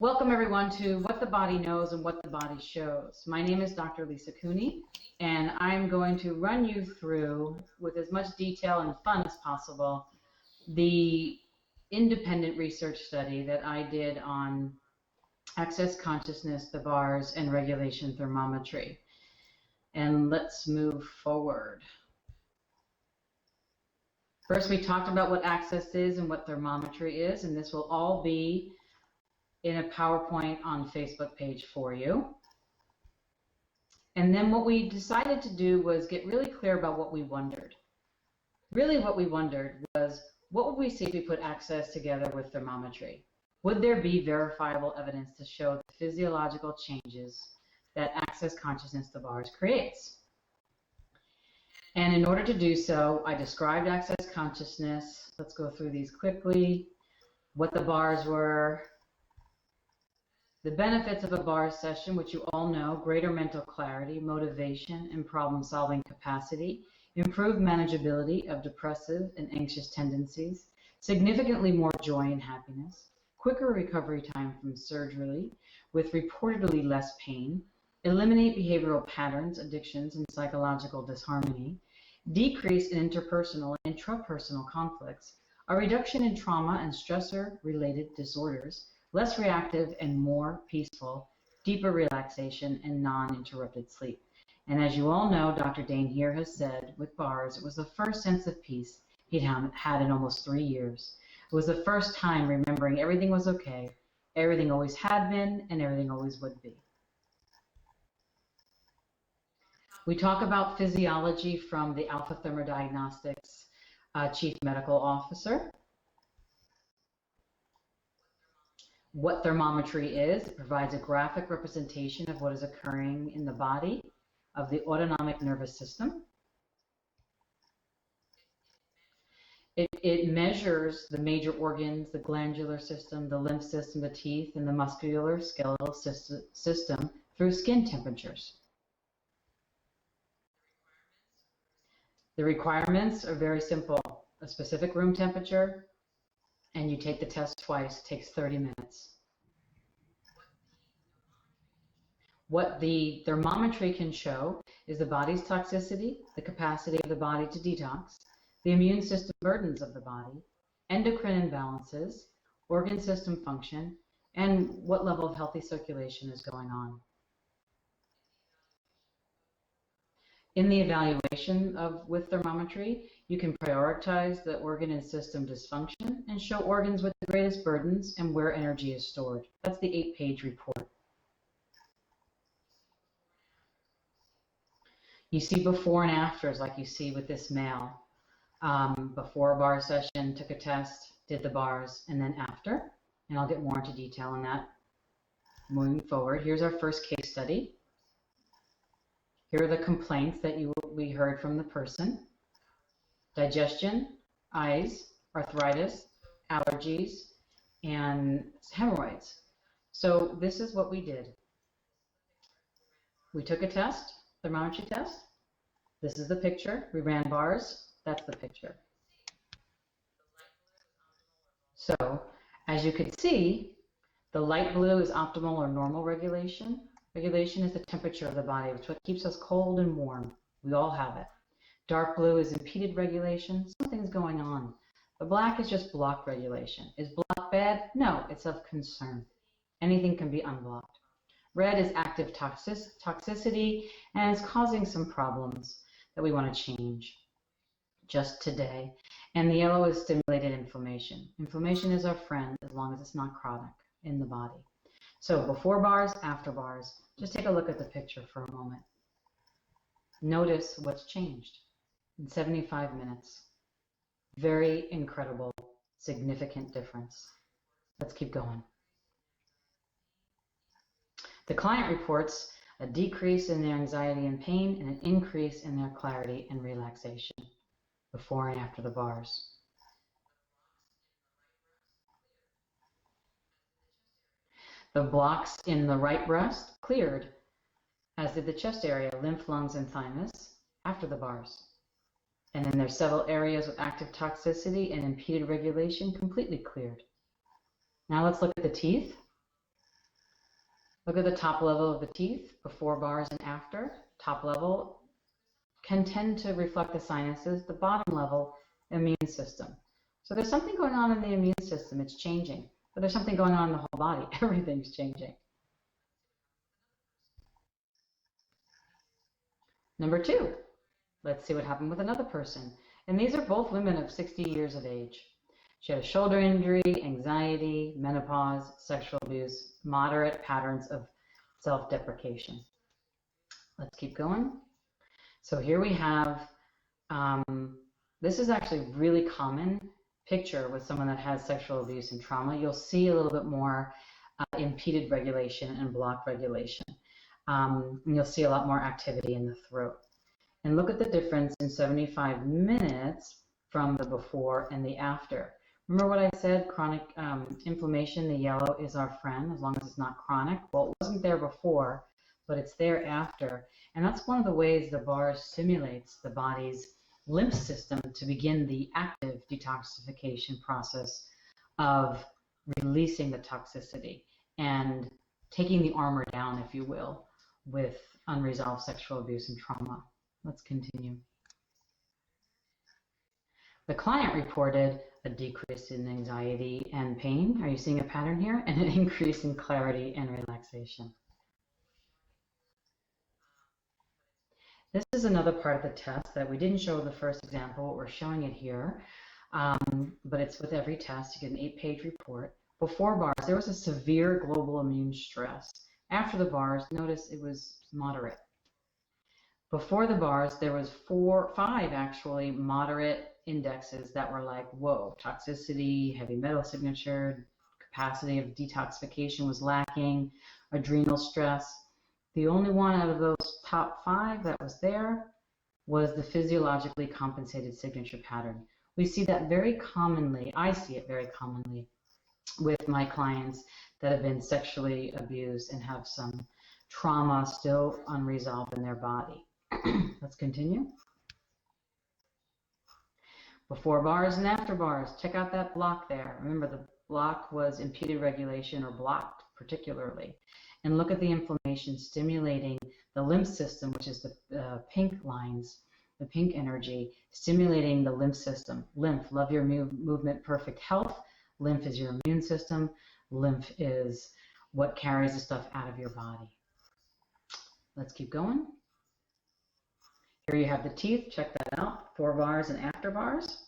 Welcome everyone to What the Body Knows and What the Body Shows. My name is Dr. Lisa Cooney, and I'm going to run you through, with as much detail and fun as possible, the independent research study that I did on access consciousness, the bars, and regulation thermometry. And let's move forward. First, we talked about what access is and what thermometry is, and this will all be in a PowerPoint on Facebook page for you. And then what we decided to do was get really clear about what we wondered. Really what we wondered was, what would we see if we put access together with thermometry? Would there be verifiable evidence to show the physiological changes that access consciousness, the bars, creates? And in order to do so, I described access consciousness. Let's go through these quickly. What the bars were. The benefits of a bar session, which you all know: greater mental clarity, motivation, and problem-solving capacity, improved manageability of depressive and anxious tendencies, significantly more joy and happiness, quicker recovery time from surgery with reportedly less pain, eliminate behavioral patterns, addictions, and psychological disharmony, decrease in interpersonal and intrapersonal conflicts, a reduction in trauma and stressor-related disorders, less reactive and more peaceful, deeper relaxation, and non-interrupted sleep. And as you all know, Dr. Dane here has said, with bars, it was the first sense of peace he'd had in almost 3 years. It was the first time remembering everything was okay, everything always had been, and everything always would be. We talk about physiology from the Alpha Thermodiagnostics Chief Medical Officer. What thermometry is: it provides a graphic representation of what is occurring in the body of the autonomic nervous system. It measures the major organs, the glandular system, the lymph system, the teeth, and the muscular skeletal system through skin temperatures. The requirements are very simple: a specific room temperature, and you take the test twice. It takes 30 minutes. What the thermometry can show is the body's toxicity, the capacity of the body to detox, the immune system burdens of the body, endocrine imbalances, organ system function, and what level of healthy circulation is going on. In the evaluation with thermometry, you can prioritize the organ and system dysfunction and show organs with the greatest burdens and where energy is stored. That's the 8-page report. You see before and afters, like you see with this male. Before a bar session, took a test, did the bars, and then after. And I'll get more into detail on that moving forward. Here's our first case study. Here are the complaints that we heard from the person: digestion, eyes, arthritis, allergies, and hemorrhoids. So this is what we did. We took a test, thermometry test. This is the picture. We ran bars. That's the picture. So as you can see, the light blue is optimal or normal regulation. Regulation is the temperature of the body. It's what keeps us cold and warm. We all have it. Dark blue is impeded regulation. Something's going on. The black is just block regulation. Is block bad? No, it's of concern. Anything can be unblocked. Red is active toxicity, and it's causing some problems that we want to change just today. And the yellow is stimulated inflammation. Inflammation is our friend as long as it's not chronic in the body. So before bars, after bars. Just take a look at the picture for a moment. Notice what's changed in 75 minutes. Very incredible, significant difference. Let's keep going. The client reports a decrease in their anxiety and pain and an increase in their clarity and relaxation before and after the bars. The blocks in the right breast cleared, as did the chest area, lymph, lungs, and thymus after the bars. And then there's several areas with active toxicity and impeded regulation completely cleared. Now let's look at the teeth. Look at the top level of the teeth, before bars and after. Top level can tend to reflect the sinuses, the bottom level, immune system. So there's something going on in the immune system, it's changing. But there's something going on in the whole body, everything's changing. Number 2, let's see what happened with another person. And these are both women of 60 years of age. She had a shoulder injury, anxiety, menopause, sexual abuse, moderate patterns of self-deprecation. Let's keep going. So here we have, this is actually a really common picture with someone that has sexual abuse and trauma. You'll see a little bit more impeded regulation and blocked regulation. And you'll see a lot more activity in the throat. And look at the difference in 75 minutes from the before and the after. Remember what I said, chronic inflammation, the yellow is our friend as long as it's not chronic. Well, it wasn't there before, but it's there after. And that's one of the ways the bars stimulates the body's lymph system to begin the active detoxification process of releasing the toxicity and taking the armor down, if you will, with unresolved sexual abuse and trauma. Let's continue. The client reported a decrease in anxiety and pain. Are you seeing a pattern here? And an increase in clarity and relaxation. This is another part of the test that we didn't show the first example. We're showing it here, but it's with every test. You get an 8-page report. Before bars, there was a severe global immune stress. After the bars, notice it was moderate. Before the bars, there was 5 actually moderate indexes that were like, whoa, toxicity, heavy metal signature, capacity of detoxification was lacking, adrenal stress. The only one out of those top 5 that was there was the physiologically compensated signature pattern. We see that very commonly, I see it very commonly with my clients that have been sexually abused and have some trauma still unresolved in their body. Let's continue. Before bars and after bars, check out that block there. Remember, the block was impeded regulation or blocked particularly. And look at the inflammation stimulating the lymph system, which is the pink lines, the pink energy, stimulating the lymph system. Lymph, love your movement, perfect health. Lymph is your immune system. Lymph is what carries the stuff out of your body. Let's keep going. Here you have the teeth, check that out, before bars and after bars.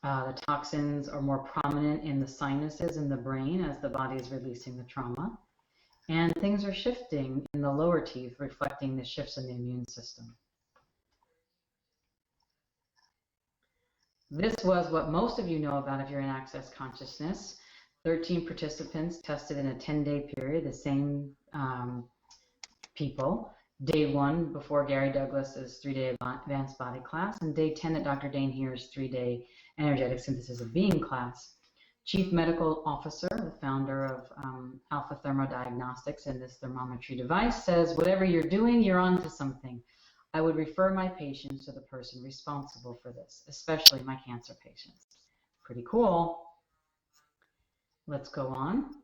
The toxins are more prominent in the sinuses and the brain as the body is releasing the trauma. And things are shifting in the lower teeth, reflecting the shifts in the immune system. This was what most of you know about if you're in Access Consciousness. 13 participants tested in a 10-day period, the same people. Day 1 before Gary Douglas's 3-day advanced body class, and day 10 at Dr. Dane Heer's 3-day energetic synthesis of being class. Chief Medical Officer, the founder of Alpha Thermodiagnostics and this thermometry device, says, whatever you're doing, you're onto something. I would refer my patients to the person responsible for this, especially my cancer patients. Pretty cool. Let's go on.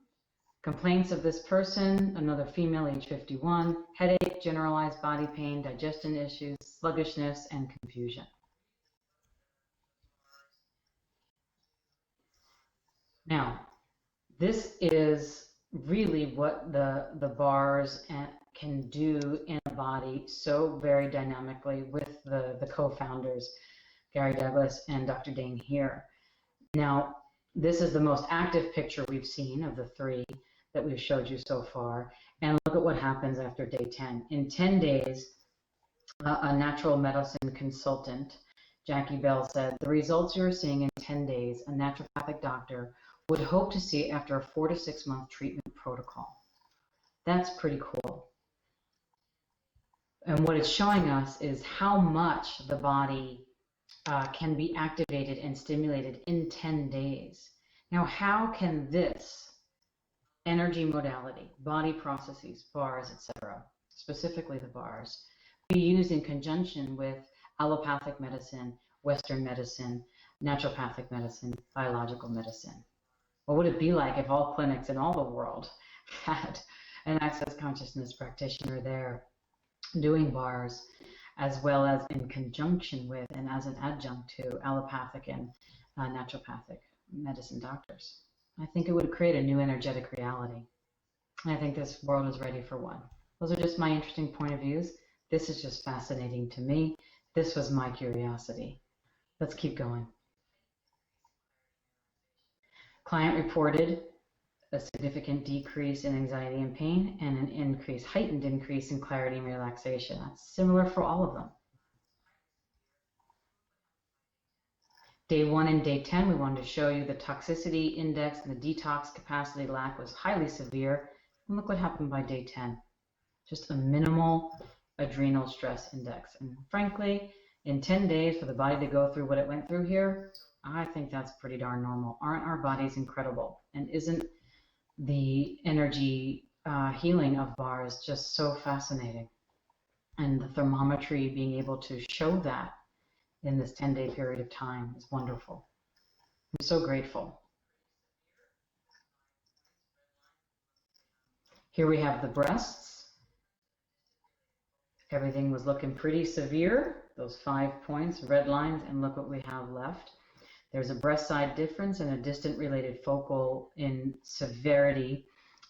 Complaints of this person, another female, age 51, headache, generalized body pain, digestion issues, sluggishness, and confusion. Now, this is really what the bars can do in a body so very dynamically with the co-founders, Gary Douglas and Dr. Dane Heer. Now, this is the most active picture we've seen of the 3 that we've showed you so far. And look at what happens after day 10. In 10 days, a natural medicine consultant, Jackie Bell, said, the results you're seeing in 10 days, a naturopathic doctor would hope to see after a 4 to 6 month treatment protocol. That's pretty cool. And what it's showing us is how much the body can be activated and stimulated in 10 days. Now, how can this energy modality, body processes, bars, etc., specifically the bars, be used in conjunction with allopathic medicine, Western medicine, naturopathic medicine, biological medicine? What would it be like if all clinics in all the world had an Access Consciousness practitioner there doing bars, as well as in conjunction with and as an adjunct to allopathic and naturopathic medicine doctors. I think it would create a new energetic reality. And I think this world is ready for one. Those are just my interesting point of views. This is just fascinating to me. This was my curiosity. Let's keep going. Client reported a significant decrease in anxiety and pain and an heightened increase in clarity and relaxation. That's similar for all of them. Day 1 and day 10, we wanted to show you the toxicity index and the detox capacity lack was highly severe. And look what happened by day 10. Just a minimal adrenal stress index. And frankly, in 10 days for the body to go through what it went through here, I think that's pretty darn normal. Aren't our bodies incredible? And isn't the energy healing of bars just so fascinating? And the thermometry being able to show that in this 10-day period of time is wonderful. I'm so grateful. Here we have the breasts. Everything was looking pretty severe. Those 5 points, red lines, and look what we have left. There's a breast side difference and a distant related focal in severity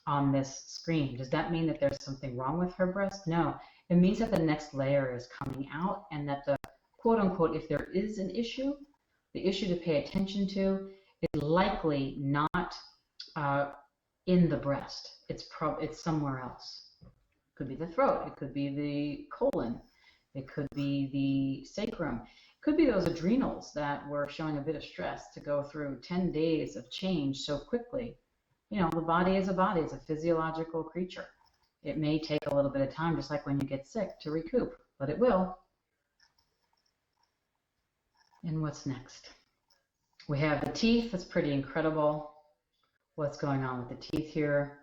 on this screen. Does that mean that there's something wrong with her breast? No. It means that the next layer is coming out and that the quote unquote, if there is an issue, the issue to pay attention to is likely not in the breast. It's somewhere else. It could be the throat. It could be the colon. It could be the sacrum. It could be those adrenals that were showing a bit of stress to go through 10 days of change so quickly. You know, the body is a body. It's a physiological creature. It may take a little bit of time, just like when you get sick, to recoup, but it will. And what's next? We have the teeth. That's pretty incredible. What's going on with the teeth here?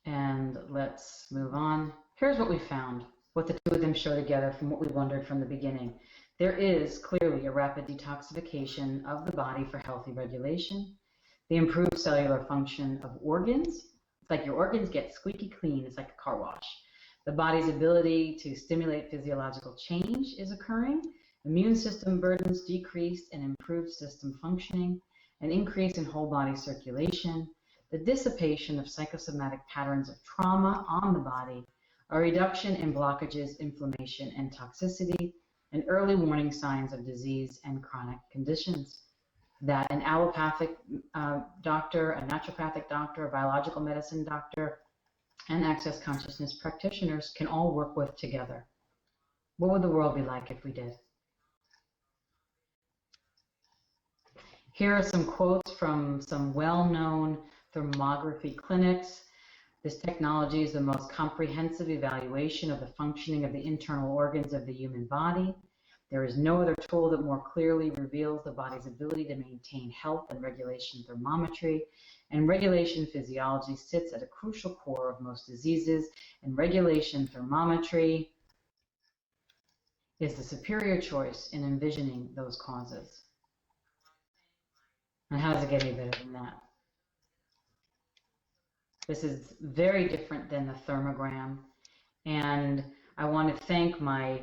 And let's move on. Here's what we found, what the two of them show together from what we wondered from the beginning. There is clearly a rapid detoxification of the body for healthy regulation. The improved cellular function of organs. It's like your organs get squeaky clean. It's like a car wash. The body's ability to stimulate physiological change is occurring. Immune system burdens decreased and improved system functioning. An increase in whole body circulation. The dissipation of psychosomatic patterns of trauma on the body. A reduction in blockages, inflammation, and toxicity. And early warning signs of disease and chronic conditions. That an allopathic doctor, a naturopathic doctor, a biological medicine doctor, and Access Consciousness practitioners can all work with together. What would the world be like if we did? Here are some quotes from some well-known thermography clinics. This technology is the most comprehensive evaluation of the functioning of the internal organs of the human body. There is no other tool that more clearly reveals the body's ability to maintain health and regulation thermometry. And regulation physiology sits at a crucial core of most diseases, and regulation thermometry is the superior choice in envisioning those causes. And how does it get any better than that? This is very different than the thermogram, and I want to thank my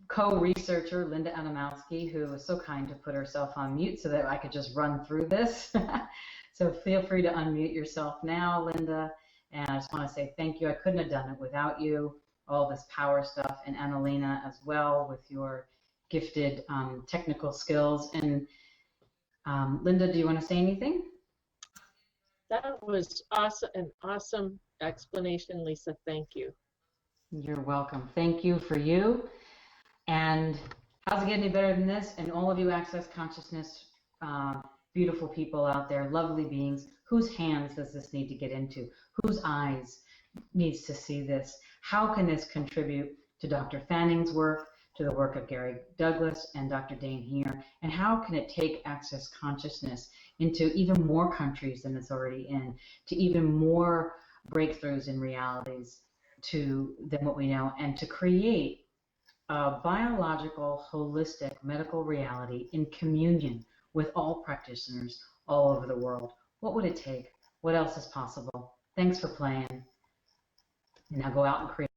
co-researcher, Linda Adamowski, who was so kind to put herself on mute so that I could just run through this. So feel free to unmute yourself now, Linda. And I just want to say thank you. I couldn't have done it without you, all this power stuff, and Annalena as well with your gifted technical skills. And Linda, do you want to say anything? That was awesome, an awesome explanation, Lisa. Thank you. You're welcome. Thank you for you. And how's it get any better than this? And all of you Access Consciousness, beautiful people out there, lovely beings, whose hands does this need to get into? Whose eyes needs to see this? How can this contribute to Dr. Fanning's work, to the work of Gary Douglas and Dr. Dane here? And how can it take Access Consciousness into even more countries than it's already in, to even more breakthroughs in realities than what we know, and to create a biological, holistic medical reality in communion with all practitioners all over the world? What would it take? What else is possible? Thanks for playing. And now go out and create.